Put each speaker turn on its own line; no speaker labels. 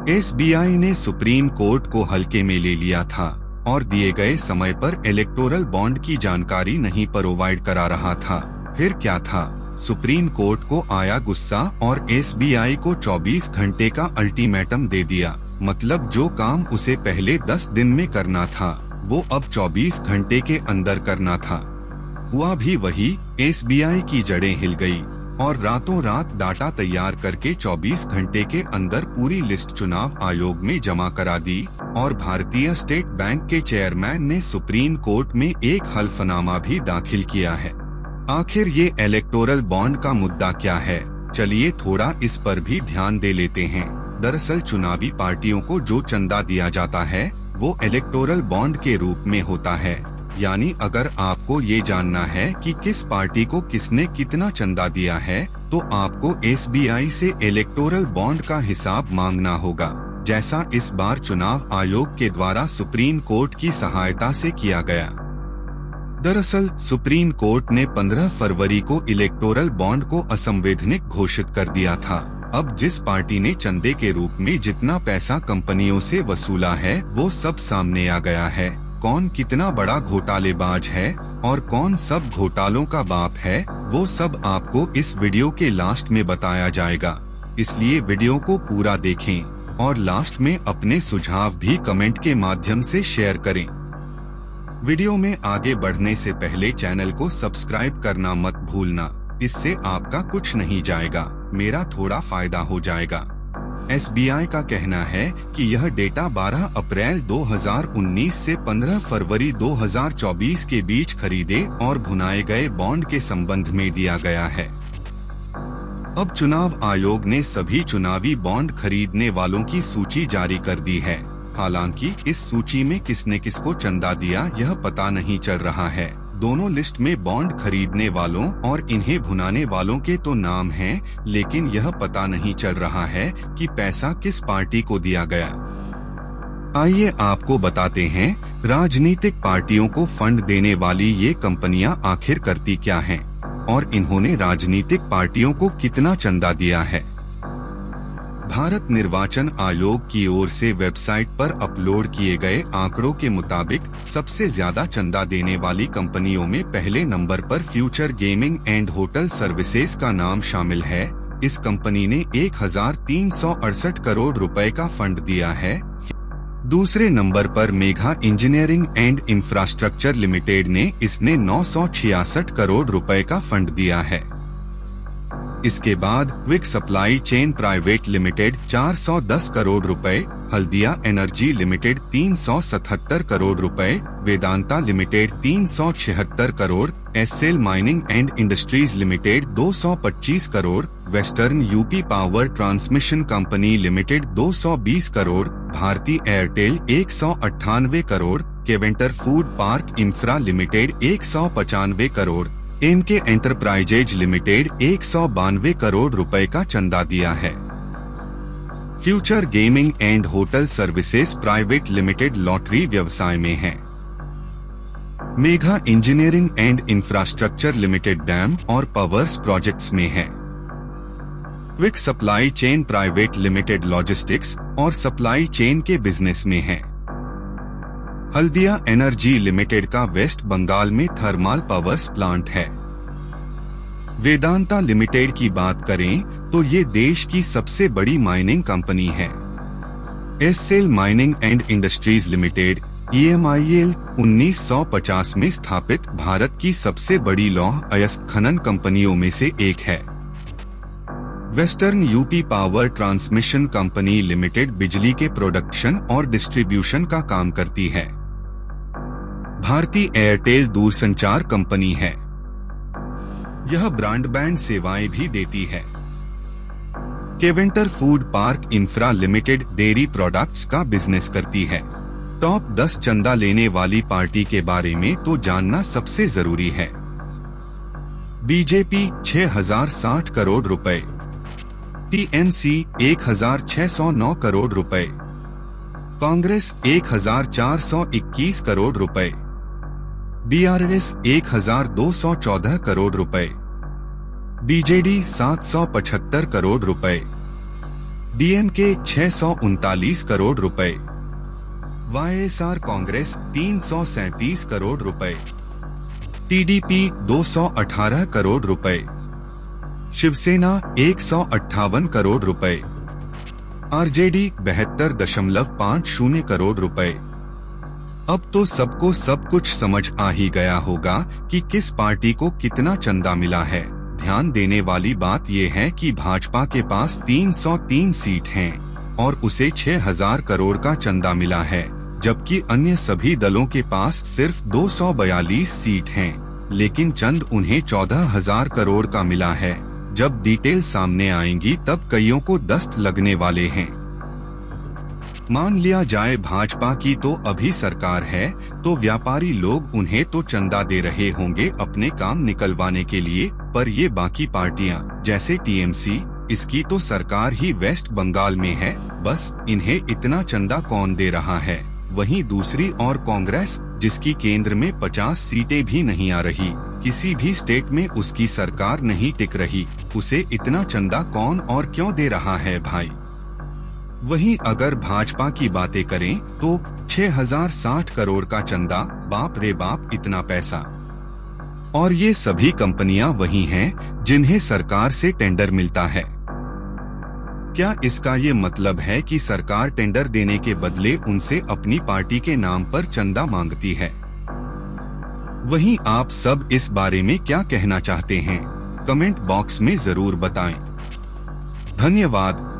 SBI ने supreme court को हल्के में ले लिया था और दिए गए समय पर इलेक्टोरल बॉन्ड की जानकारी नहीं प्रोवाइड करा रहा था। फिर क्या था? सुप्रीम कोर्ट को आया गुस्सा और एसबीआई को 24 घंटे का अल्टीमेटम दे दिया। मतलब जो काम उसे पहले 10 दिन में करना था वो अब 24 घंटे के अंदर करना था। हुआ भी वही, एसबीआई की जड़ें हिल गई और रातों रात डाटा तैयार करके 24 घंटे के अंदर पूरी लिस्ट चुनाव आयोग में जमा करा दी और भारतीय स्टेट बैंक के चेयरमैन ने सुप्रीम कोर्ट में एक हल्फनामा भी दाखिल किया है। आखिर ये इलेक्टोरल बॉन्ड का मुद्दा क्या है? चलिए थोड़ा इस पर भी ध्यान दे लेते हैं। दरअसल चुनावी पार्टियों को जो चंदा दिया जाता है वो इलेक्टोरल बॉन्ड के रूप में होता है। यानी अगर आपको ये जानना है कि किस पार्टी को किसने कितना चंदा दिया है तो आपको एसबीआई से इलेक्टोरल बॉन्ड का हिसाब मांगना होगा, जैसा इस बार चुनाव आयोग के द्वारा सुप्रीम कोर्ट की सहायता से किया गया। दरअसल सुप्रीम कोर्ट ने 15 फरवरी को इलेक्टोरल बॉन्ड को असंवैधानिक घोषित कर दिया था। अब जिस पार्टी ने चंदे के रूप में जितना पैसा कंपनियों से वसूला है वो सब सामने आ गया है। कौन कितना बड़ा घोटालेबाज है और कौन सब घोटालों का बाप है वो सब आपको इस वीडियो के लास्ट में बताया जाएगा। इसलिए वीडियो को पूरा देखें और लास्ट में अपने सुझाव भी कमेंट के माध्यम से शेयर करें। वीडियो में आगे बढ़ने से पहले चैनल को सब्सक्राइब करना मत भूलना, इससे आपका कुछ नहीं जाएगा, मेरा थोड़ा फायदा हो जाएगा। एसबीआई का कहना है कि यह डेटा 12 अप्रैल 2019 से 15 फरवरी 2024 के बीच खरीदे और भुनाए गए बॉन्ड के संबंध में दिया गया है। अब चुनाव आयोग ने सभी चुनावी बॉन्ड खरीदने वालों की सूची जारी कर दी है। हालांकि इस सूची में किसने किसको चंदा दिया यह पता नहीं चल रहा है। दोनों लिस्ट में बॉन्ड खरीदने वालों और इन्हें भुनाने वालों के तो नाम हैं, लेकिन यह पता नहीं चल रहा है कि पैसा किस पार्टी को दिया गया। आइए आपको बताते हैं राजनीतिक पार्टियों को फंड देने वाली ये कंपनियां आखिर करती क्या हैं और इन्होंने राजनीतिक पार्टियों को कितना चंदा दिया है। भारत निर्वाचन आयोग की ओर से वेबसाइट पर अपलोड किए गए आंकड़ों के मुताबिक सबसे ज्यादा चंदा देने वाली कंपनियों में पहले नंबर पर future gaming and hotel services का नाम शामिल है। इस कंपनी ने 1368 करोड़ रुपए का फंड दिया है। दूसरे नंबर पर Megha engineering and infrastructure limited ने इसने 966 करोड़ रुपए का फंड दिया है। इसके बाद quick supply chain private limited 410 crore रुपए, हल्दिया एनर्जी लिमिटेड 377 करोड़ रुपए, Vedanta limited 376 crore, SL mining and industries limited 225 crore, western UP power transmission company limited 220 crore, Bharti Airtel 198 crore, Keventer food park infra limited 195 crore, MK enterprises limited 192 crore रुपए का चंदा दिया है। Future gaming and hotel services private limited lottery व्यवसाय में है। Megha engineering and infrastructure limited dam और powers projects में है। Quick supply chain private limited logistics और सप्लाई चेन के बिजनेस में है। हल्दिया एनर्जी लिमिटेड का वेस्ट बंगाल में थर्मल पावर्स प्लांट है। वेदांता लिमिटेड की बात करें तो ये देश की सबसे बड़ी माइनिंग कंपनी है। SL mining and industries limited EMIL 1950 में स्थापित भारत की सबसे बड़ी लौह अयस्क खनन कंपनियों में से एक है। Western UP power transmission company limited बिजली के प्रोडक्शन और डिस्ट्रीब्यूशन का काम करती है। भारती एयरटेल दूरसंचार कंपनी है। यह ब्रॉडबैंड सेवाएं भी देती है। Keventer food park infra limited dairy products का बिजनेस करती है। टॉप 10 चंदा लेने वाली पार्टी के बारे में तो जानना सबसे जरूरी है। बीजेपी 6060 करोड़ रुपए, टीएमसी 1609 करोड़ रुपए, कांग्रेस 1421 करोड़ रुपए, बीआरएस 1214 करोड़ रुपए, बीजेडी 775 करोड़ रुपए, डीएमके 639 करोड़ रुपए, वाईएसआर कांग्रेस 337 करोड़ रुपए, टीडीपी 218 करोड़ रुपए, शिवसेना 158 करोड़ रुपए, आरजेडी 72.50 करोड़ रुपए। अब तो सबको सब कुछ समझ आ ही गया होगा कि किस पार्टी को कितना चंदा मिला है। ध्यान देने वाली बात ये है कि भाजपा के पास 303 सीट हैं और उसे 6000 करोड़ का चंदा मिला है, जबकि अन्य सभी दलों के पास सिर्फ 242 सीट हैं, लेकिन चंद उन्हें 14000 करोड़ का मिला है। जब डिटेल सामने आएंगी तब कईयों को दस्त लगने वाले हैं। मान लिया जाए भाजपा की तो अभी सरकार है, तो व्यापारी लोग उन्हें तो चंदा दे रहे होंगे अपने काम निकलवाने के लिए, पर ये बाकी पार्टियां जैसे टीएमसी, इसकी तो सरकार ही वेस्ट बंगाल में है, बस इन्हें इतना चंदा कौन दे रहा है। वहीं दूसरी और कांग्रेस, जिसकी केंद्र में 50 सीटें भी नहीं आ रही, किसी भी स्टेट में उसकी सरकार नहीं टिक रही, उसे इतना चंदा कौन और क्यों दे रहा है भाई। वहीं अगर भाजपा की बातें करें तो 6060 करोड़ का चंदा, बाप रे बाप इतना पैसा। और ये सभी कंपनियां वही हैं जिन्हें सरकार से टेंडर मिलता है। क्या इसका ये मतलब है कि सरकार टेंडर देने के बदले उनसे अपनी पार्टी के नाम पर चंदा मांगती है? वहीं आप सब इस बारे में क्या कहना चाहते हैं? कमेंट बॉक्स में जरूर बताएं। धन्यवाद।